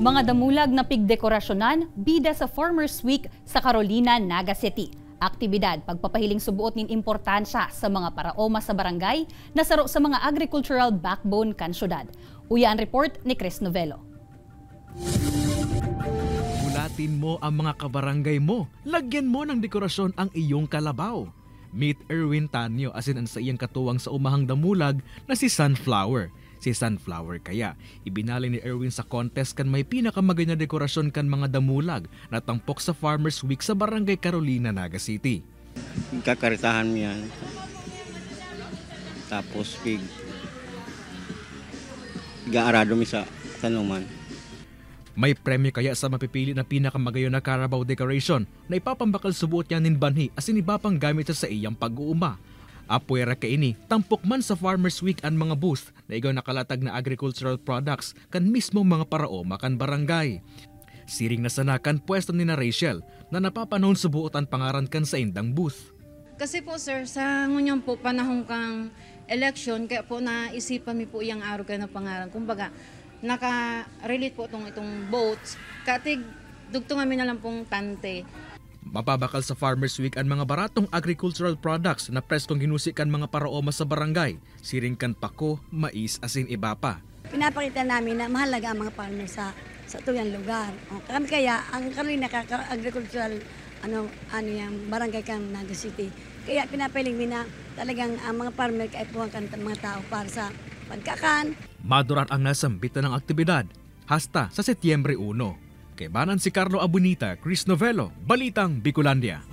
Mga damulag na pigdekorasyonan, bida sa Farmers Week sa Carolina, Naga City. Aktibidad, pagpapahiling subuot nin importansya sa mga paraoma sa barangay na saro sa mga agricultural backbone kan syudad. Uya ang report ni Chris Novelo. Bulatin mo ang mga kabarangay mo. Lagyan mo ng dekorasyon ang iyong kalabaw. Meet Erwin Tanyo asin ang sa iyang katuwang sa umahang damulag na si Sunflower. Si Sunflower kaya ibinali ni Erwin sa contest kan may pinakamagay na dekorasyon kan mga damulag na tampok sa Farmers Week sa Barangay Carolina, Naga City. Kakaritahan mo yan. Tapos gaarado mi sa tanuman. May premyo kaya sa mapipili na pinakamagayo na Carabao decoration na ipapambakal subuot niya nin banhi asin iba pang gamit sa iyang pag-uuma. Apuera kaini, tampok man sa Farmers Week ang mga booth na igaw nakalatag na agricultural products kan mismo mga paraoma kan barangay. Siring na sanakan pwesto ni na Rachel na napapanahon subuot ang pangaran kan sa indang booth. Kasi po sir, sa ngunyan po panahon kang election, kaya po naisipan mi po iyang araw ka na pangaran. Kumbaga, naka-relate po itong votes. Katig, dugtong kami na lang pong tante. Mapabakal sa Farmers Week ang mga baratong agricultural products na preskong ginusikan mga paraoma sa barangay. Siring kan pako, mais, asin iba pa. Pinapakita namin na mahalaga ang mga farmer sa tuyang lugar. Kami kaya, ang Carolina agricultural yung barangay kan Naga City. Kaya pinapiling na talagang ang mga farmer kaipuhan kan mga tao para sa pagkakan. Maduran ang nasambitan ng aktibidad hasta sa Setyembre 1. Kay banan si Carlo Abunita, Chris Novelo, Balitang Bicolandia.